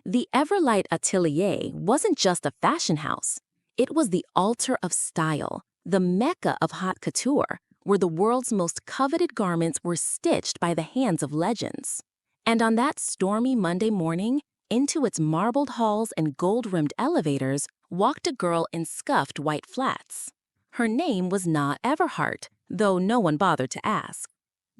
The Everlight Atelier wasn't just a fashion house. It was the altar of style, the mecca of haute couture, where the world's most coveted garments were stitched by the hands of legends. And on that stormy Monday morning, into its marbled halls and gold-rimmed elevators walked a girl in scuffed white flats. Her name was Na Everhart, though no one bothered to ask.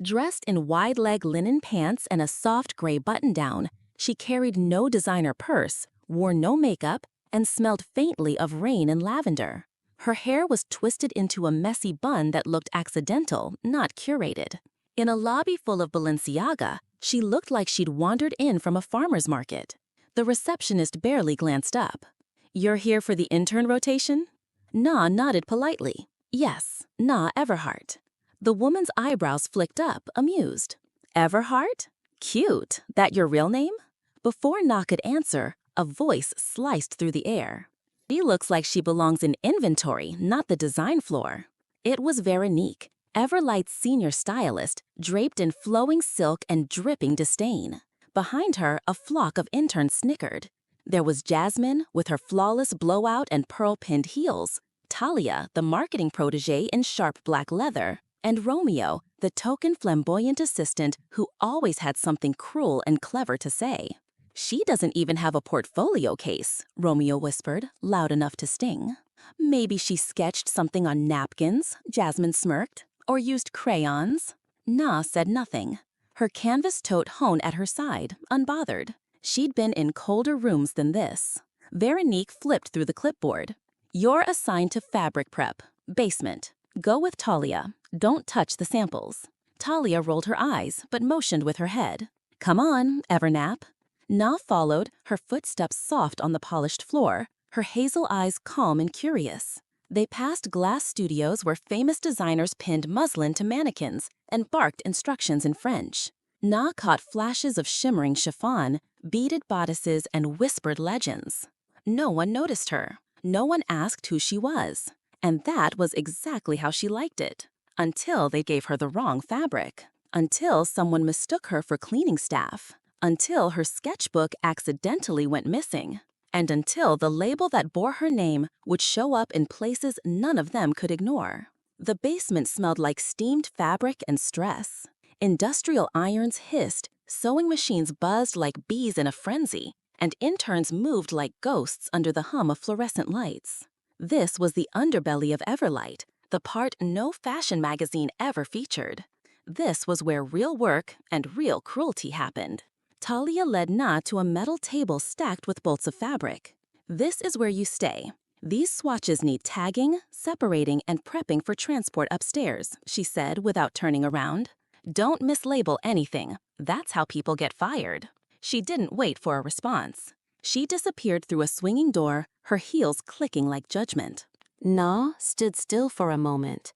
Dressed in wide-leg linen pants and a soft gray button-down, she carried no designer purse, wore no makeup, and smelled faintly of rain and lavender. Her hair was twisted into a messy bun that looked accidental, not curated. In a lobby full of Balenciaga, she looked like she'd wandered in from a farmer's market. The receptionist barely glanced up. "You're here for the intern rotation?" Na nodded politely. "Yes, Na Everhart." The woman's eyebrows flicked up, amused. "Everhart? Cute. That your real name?" Before Na could answer, a voice sliced through the air. "She looks like she belongs in inventory, not the design floor." It was Veronique, Everlight's senior stylist, draped in flowing silk and dripping disdain. Behind her, a flock of interns snickered. There was Jasmine, with her flawless blowout and pearl-pinned heels, Talia, the marketing protégé in sharp black leather, and Romeo, the token flamboyant assistant who always had something cruel and clever to say. "She doesn't even have a portfolio case," Romeo whispered, loud enough to sting. "Maybe she sketched something on napkins," Jasmine smirked, "or used crayons." Na said nothing. Her canvas-tote hone at her side, unbothered. She'd been in colder rooms than this. Veronique flipped through the clipboard. "You're assigned to fabric prep. Basement. Go with Talia. Don't touch the samples." Talia rolled her eyes, but motioned with her head. "Come on, Evernap." Na followed, her footsteps soft on the polished floor, her hazel eyes calm and curious. They passed glass studios where famous designers pinned muslin to mannequins and barked instructions in French. Na caught flashes of shimmering chiffon, beaded bodices, and whispered legends. No one noticed her. No one asked who she was. And that was exactly how she liked it. Until they gave her the wrong fabric. Until someone mistook her for cleaning staff. Until her sketchbook accidentally went missing. And until the label that bore her name would show up in places none of them could ignore. The basement smelled like steamed fabric and stress. Industrial irons hissed, sewing machines buzzed like bees in a frenzy, and interns moved like ghosts under the hum of fluorescent lights. This was the underbelly of Everlight, the part no fashion magazine ever featured. This was where real work and real cruelty happened. Talia led Na to a metal table stacked with bolts of fabric. "This is where you stay. These swatches need tagging, separating, and prepping for transport upstairs," she said without turning around. "Don't mislabel anything. That's how people get fired." She didn't wait for a response. She disappeared through a swinging door, her heels clicking like judgment. Na stood still for a moment.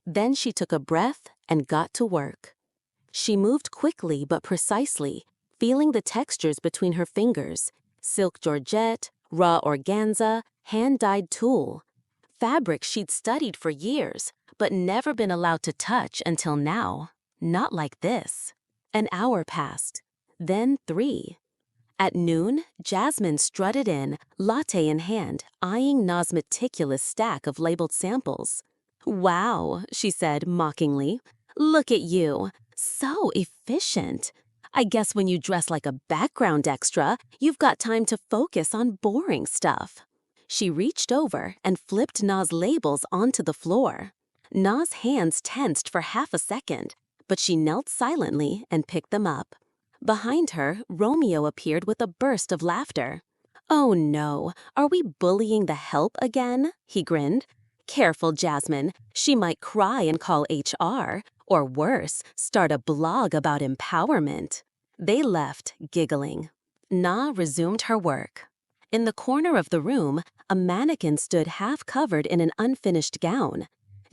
Then she took a breath and got to work. She moved quickly but precisely, feeling the textures between her fingers: silk georgette, raw organza, hand-dyed tulle. Fabric she'd studied for years, but never been allowed to touch until now. Not like this. An hour passed, then 3. At noon, Jasmine strutted in, latte in hand, eyeing Na's meticulous stack of labeled samples. "Wow," she said mockingly. "Look at you. So efficient. I guess when you dress like a background extra, you've got time to focus on boring stuff." She reached over and flipped Na's labels onto the floor. Na's hands tensed for half a second, but she knelt silently and picked them up. Behind her, Romeo appeared with a burst of laughter. "Oh no, are we bullying the help again?" he grinned. "Careful, Jasmine. She might cry and call HR, or worse, start a blog about empowerment." They left, giggling. Na resumed her work. In the corner of the room, a mannequin stood half-covered in an unfinished gown.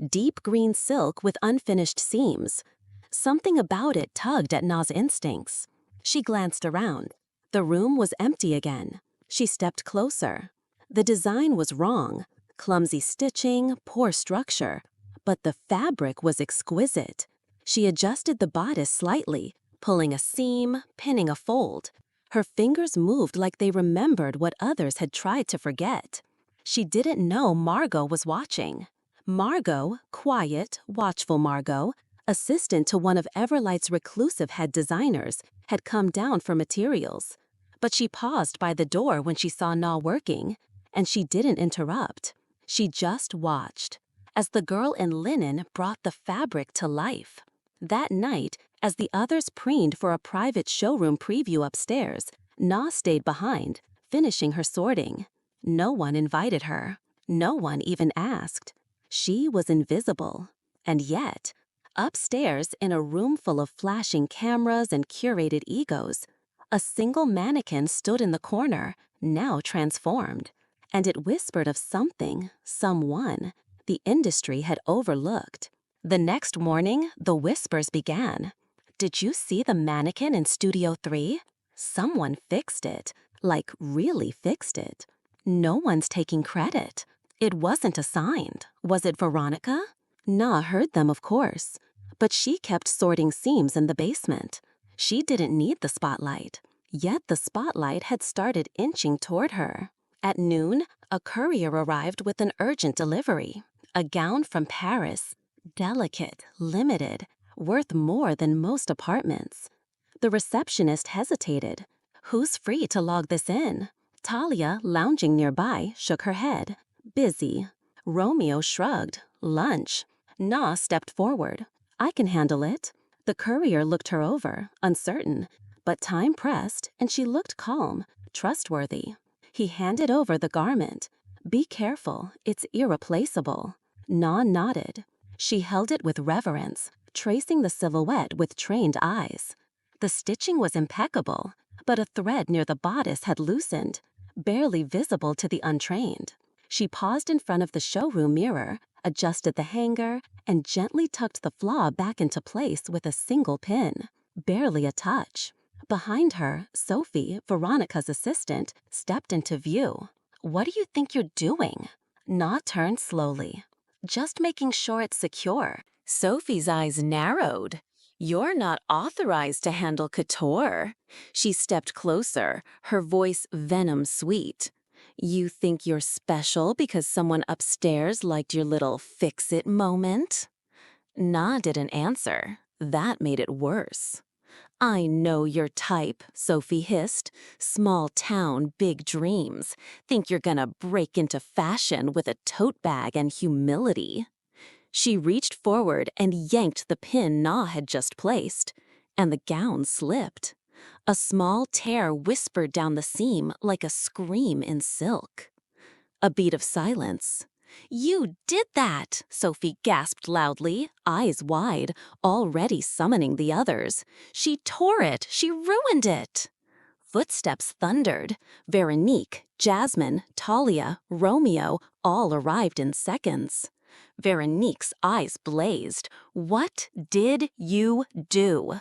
Deep green silk with unfinished seams. Something about it tugged at Na's instincts. She glanced around. The room was empty again. She stepped closer. The design was wrong. Clumsy stitching, poor structure. But the fabric was exquisite. She adjusted the bodice slightly, pulling a seam, pinning a fold. Her fingers moved like they remembered what others had tried to forget. She didn't know Margot was watching. Margot, quiet, watchful Margot, assistant to one of Everlight's reclusive head designers, had come down for materials. But she paused by the door when she saw Na working, and she didn't interrupt. She just watched, as the girl in linen brought the fabric to life. That night, as the others preened for a private showroom preview upstairs, Na stayed behind, finishing her sorting. No one invited her. No one even asked. She was invisible. And yet, upstairs in a room full of flashing cameras and curated egos, a single mannequin stood in the corner, now transformed. And it whispered of something, someone, the industry had overlooked. The next morning, the whispers began. Did you see the mannequin in Studio 3? Someone fixed it, like really fixed it. No one's taking credit. It wasn't assigned. Was it Veronica? Na heard them, of course. But she kept sorting seams in the basement. She didn't need the spotlight. Yet the spotlight had started inching toward her. At noon, a courier arrived with an urgent delivery. A gown from Paris. Delicate, limited, worth more than most apartments. The receptionist hesitated. Who's free to log this in? Talia, lounging nearby, shook her head. Busy. Romeo shrugged. Lunch. Na stepped forward. I can handle it. The courier looked her over, uncertain, but time pressed and she looked calm, trustworthy. He handed over the garment. Be careful, it's irreplaceable. Na nodded. She held it with reverence, tracing the silhouette with trained eyes. The stitching was impeccable, but a thread near the bodice had loosened, barely visible to the untrained. She paused in front of the showroom mirror, adjusted the hanger, and gently tucked the flaw back into place with a single pin. Barely a touch. Behind her, Sophie, Veronica's assistant, stepped into view. What do you think you're doing? Na turned slowly. Just making sure it's secure. Sophie's eyes narrowed. You're not authorized to handle couture. She stepped closer, her voice venom sweet. You think you're special because someone upstairs liked your little fix-it moment? Na didn't answer. That made it worse. I know your type, Sophie hissed. Small town, big dreams. Think you're gonna break into fashion with a tote bag and humility. She reached forward and yanked the pin Na had just placed, and the gown slipped. A small tear whispered down the seam like a scream in silk. A beat of silence. You did that, Sophie gasped loudly, eyes wide, already summoning the others. She tore it, she ruined it. Footsteps thundered. Veronique, Jasmine, Talia, Romeo all arrived in seconds. Veronique's eyes blazed. What did you do?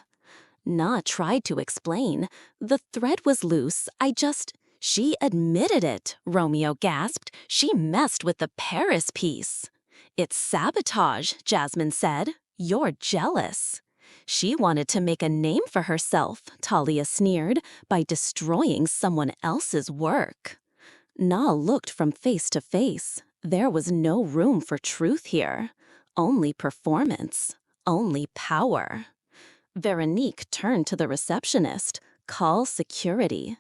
Na tried to explain. The thread was loose, She admitted it, Romeo gasped. She messed with the Paris piece. It's sabotage, Jasmine said. You're jealous. She wanted to make a name for herself, Talia sneered, by destroying someone else's work. Na looked from face to face. There was no room for truth here. Only performance. Only power. Veronique turned to the receptionist. Call security.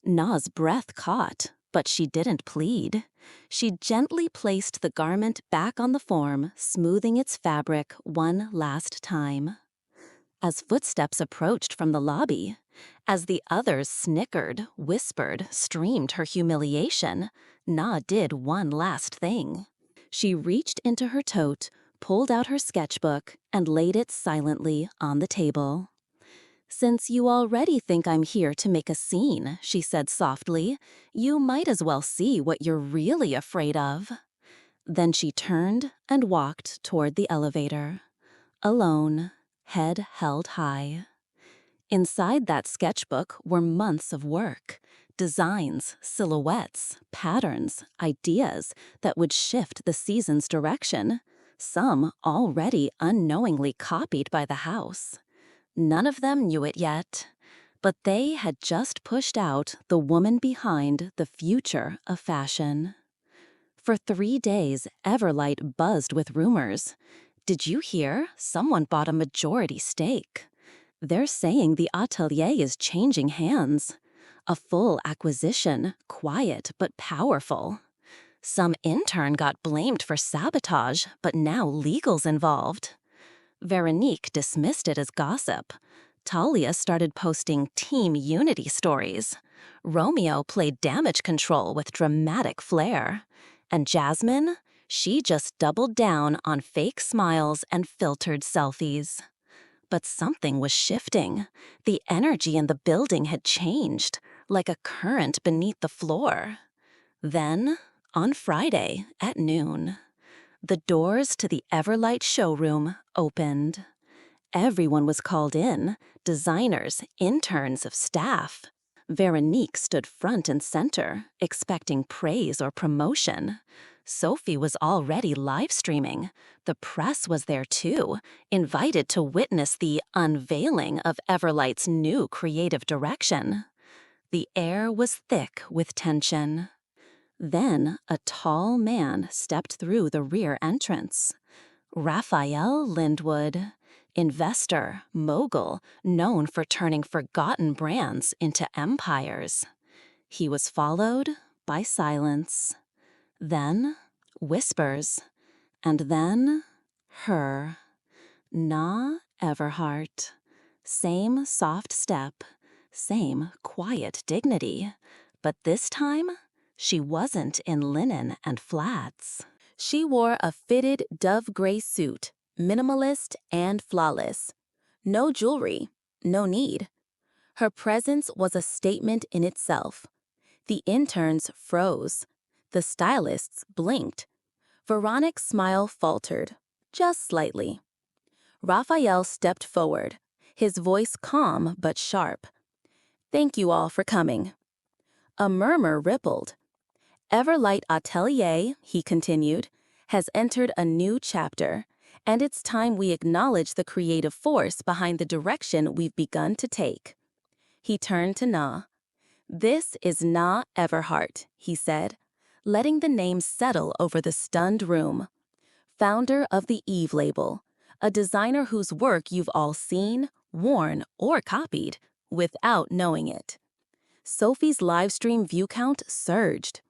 Na's breath caught, but she didn't plead. She gently placed the garment back on the form, smoothing its fabric one last time. As footsteps approached from the lobby, as the others snickered, whispered, streamed her humiliation, Na did one last thing. She reached into her tote, pulled out her sketchbook, and laid it silently on the table. Since you already think I'm here to make a scene, she said softly, you might as well see what you're really afraid of. Then she turned and walked toward the elevator. Alone, head held high. Inside that sketchbook were months of work. Designs, silhouettes, patterns, ideas that would shift the season's direction. Some already unknowingly copied by the house. None of them knew it yet. But they had just pushed out the woman behind the future of fashion. For 3 days, Everlight buzzed with rumors. Did you hear? Someone bought a majority stake. They're saying the atelier is changing hands. A full acquisition, quiet but powerful. Some intern got blamed for sabotage, but now legal's involved. Veronique dismissed it as gossip. Talia started posting Team Unity stories. Romeo played damage control with dramatic flair. And Jasmine? She just doubled down on fake smiles and filtered selfies. But something was shifting. The energy in the building had changed, like a current beneath the floor. Then, on Friday at noon, the doors to the Everlight showroom opened. Everyone was called in, designers, interns, staff. Veronique stood front and center, expecting praise or promotion. Sophie was already live streaming. The press was there too, invited to witness the unveiling of Everlight's new creative direction. The air was thick with tension. Then a tall man stepped through the rear entrance. Raphael Lindwood, investor, mogul, known for turning forgotten brands into empires. He was followed by silence, then whispers, and then her, Na Everhart. Same soft step, same quiet dignity, but this time she wasn't in linen and flats. She wore a fitted dove gray suit, minimalist and flawless. No jewelry, no need. Her presence was a statement in itself. The interns froze. The stylists blinked. Veronique's smile faltered, just slightly. Raphael stepped forward, his voice calm but sharp. "Thank you all for coming." A murmur rippled. Everlight Atelier, he continued, has entered a new chapter, and it's time we acknowledge the creative force behind the direction we've begun to take. He turned to Na. "This is Na Everhart," he said, letting the name settle over the stunned room. Founder of the Eve label, a designer whose work you've all seen, worn, or copied, without knowing it. Sophie's livestream view count surged.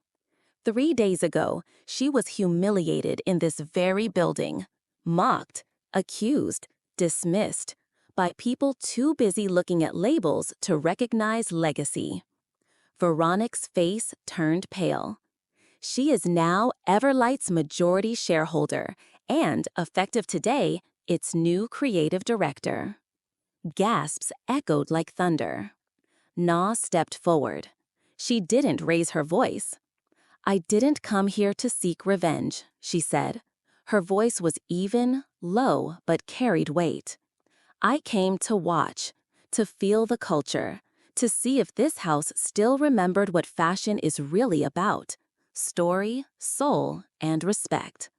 3 days ago, she was humiliated in this very building, mocked, accused, dismissed, by people too busy looking at labels to recognize legacy. Veronique's face turned pale. She is now Everlight's majority shareholder and, effective today, its new creative director. Gasps echoed like thunder. Na stepped forward. She didn't raise her voice. "I didn't come here to seek revenge," she said. Her voice was even, low, but carried weight. "I came to watch, to feel the culture, to see if this house still remembered what fashion is really about: story, soul, and respect."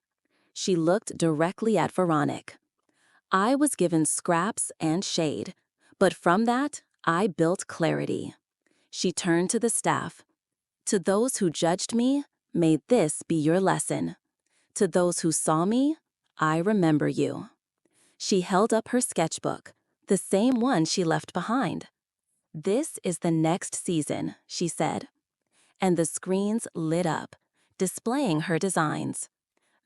She looked directly at Veronique. "I was given scraps and shade, but from that, I built clarity." She turned to the staff. "To those who judged me, may this be your lesson. To those who saw me, I remember you." She held up her sketchbook, the same one she left behind. "This is the next season," she said. And the screens lit up, displaying her designs.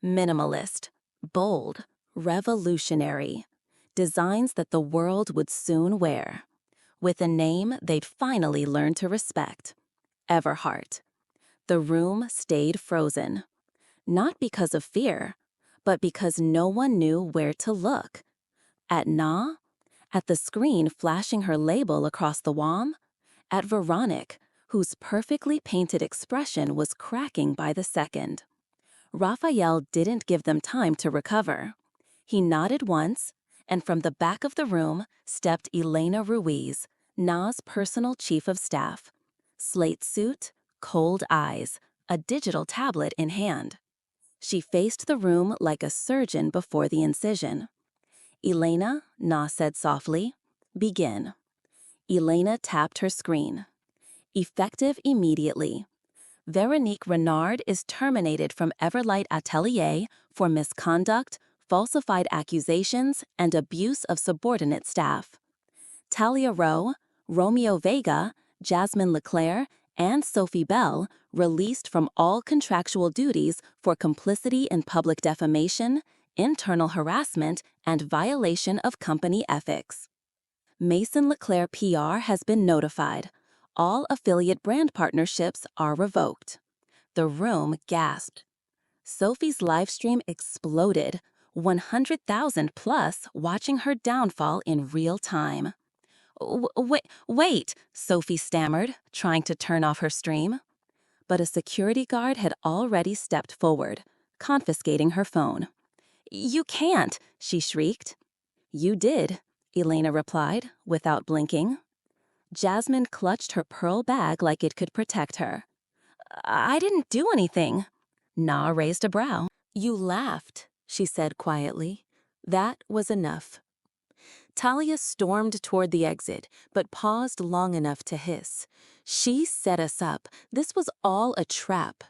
Minimalist, bold, revolutionary. Designs that the world would soon wear. With a name they'd finally learn to respect: Everhart. The room stayed frozen. Not because of fear, but because no one knew where to look. At Na? At the screen flashing her label across the WOM? At Veronique, whose perfectly painted expression was cracking by the second. Raphael didn't give them time to recover. He nodded once, and from the back of the room stepped Elena Ruiz, Na's personal chief of staff. Slate suit, cold eyes, a digital tablet in hand. She faced the room like a surgeon before the incision. "Elena," Na said softly, "begin." Elena tapped her screen. Effective immediately. Veronique Renard is terminated from Everlight Atelier for misconduct, falsified accusations, and abuse of subordinate staff. Talia Rowe, Romeo Vega, Jasmine Leclerc, and Sophie Bell released from all contractual duties for complicity in public defamation, internal harassment, and violation of company ethics. Mason Leclerc PR has been notified. All affiliate brand partnerships are revoked. The room gasped. Sophie's livestream exploded, 100,000 plus watching her downfall in real time. Wait, Sophie stammered, trying to turn off her stream. But a security guard had already stepped forward, confiscating her phone. "You can't," she shrieked. "You did," Elena replied, without blinking. Jasmine clutched her pearl bag like it could protect her. "I didn't do anything." Na raised a brow. "You laughed," she said quietly. That was enough. Talia stormed toward the exit, but paused long enough to hiss. "She set us up. This was all a trap."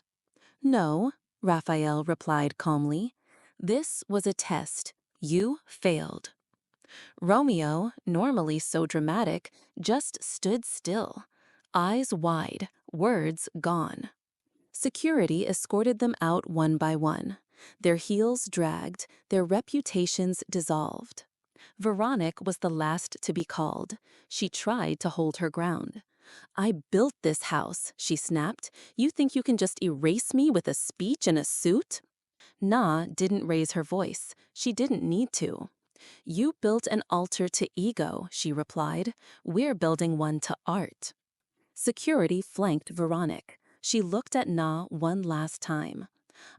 "No," Raphael replied calmly. "This was a test. You failed." Romeo, normally so dramatic, just stood still, eyes wide, words gone. Security escorted them out one by one. Their heels dragged, their reputations dissolved. Veronique was the last to be called. She tried to hold her ground. "I built this house," she snapped. "You think you can just erase me with a speech and a suit?" Na didn't raise her voice. She didn't need to. "You built an altar to ego," she replied. "We're building one to art." Security flanked Veronique. She looked at Na one last time.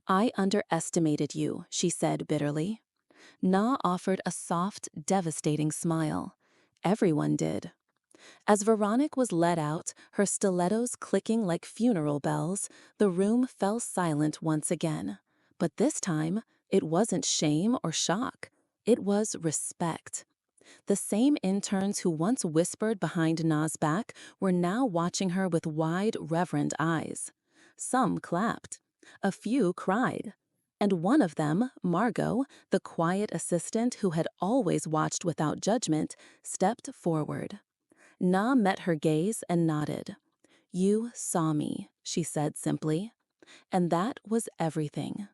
"I underestimated you," she said bitterly. Na offered a soft, devastating smile. Everyone did. As Veronique was led out, her stilettos clicking like funeral bells, the room fell silent once again. But this time, it wasn't shame or shock. It was respect. The same interns who once whispered behind Na's back were now watching her with wide, reverent eyes. Some clapped. A few cried. And one of them, Margot, the quiet assistant who had always watched without judgment, stepped forward. Na met her gaze and nodded. "You saw me," she said simply. And that was everything.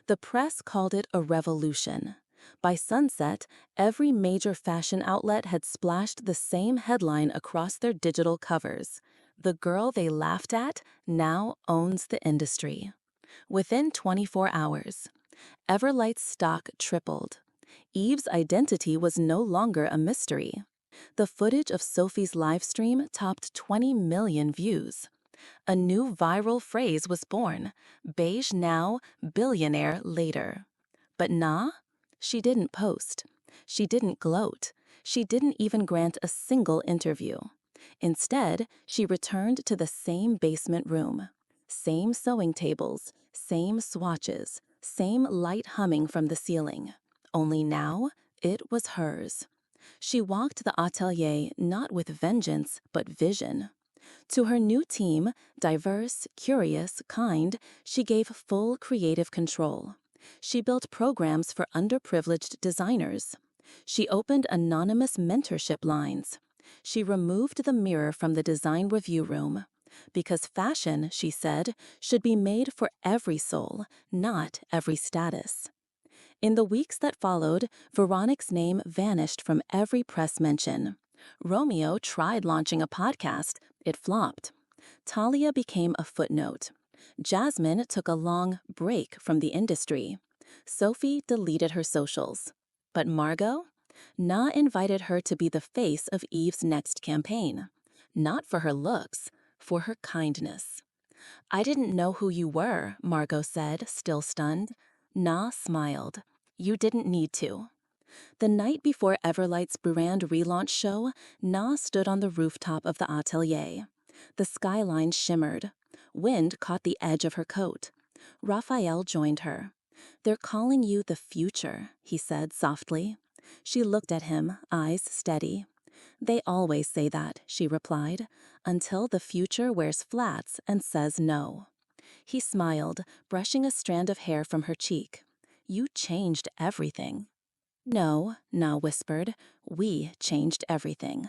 The press called it a revolution. By sunset, every major fashion outlet had splashed the same headline across their digital covers. "The girl they laughed at now owns the industry." Within 24 hours, Everlight's stock tripled. Eve's identity was no longer a mystery. The footage of Sophie's livestream topped 20 million views. A new viral phrase was born: beige now, billionaire later. But Na? She didn't post. She didn't gloat. She didn't even grant a single interview. Instead, she returned to the same basement room. Same sewing tables, same swatches, same light humming from the ceiling. Only now, it was hers. She walked the atelier not with vengeance, but vision. To her new team, diverse, curious, kind, she gave full creative control. She built programs for underprivileged designers. She opened anonymous mentorship lines. She removed the mirror from the design review room. Because fashion, she said, should be made for every soul, not every status. In the weeks that followed, Veronique's name vanished from every press mention. Romeo tried launching a podcast. It flopped. Talia became a footnote. Jasmine took a long break from the industry. Sophie deleted her socials. But Margot? Na invited her to be the face of Eve's next campaign. Not for her looks, for her kindness. "I didn't know who you were," Margot said, still stunned. Na smiled. "You didn't need to." The night before Everlight's brand relaunch show, Na stood on the rooftop of the atelier. The skyline shimmered. Wind caught the edge of her coat. Raphael joined her. "They're calling you the future," he said softly. She looked at him, eyes steady. They always say that, she replied, until the future wears flats and says no. He smiled, brushing a strand of hair from her cheek. You changed everything. No, Na whispered, we changed everything.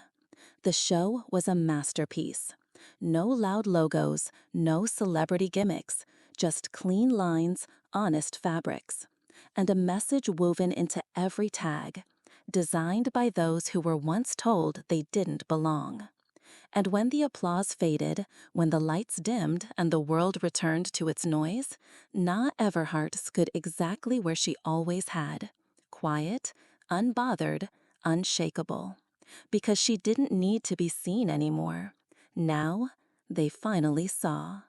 The show was a masterpiece. No loud logos, no celebrity gimmicks, just clean lines, honest fabrics. And a message woven into every tag, designed by those who were once told they didn't belong. And when the applause faded, when the lights dimmed and the world returned to its noise, Na Everhart stood exactly where she always had, quiet, unbothered, unshakable. Because she didn't need to be seen anymore. Now, they finally saw.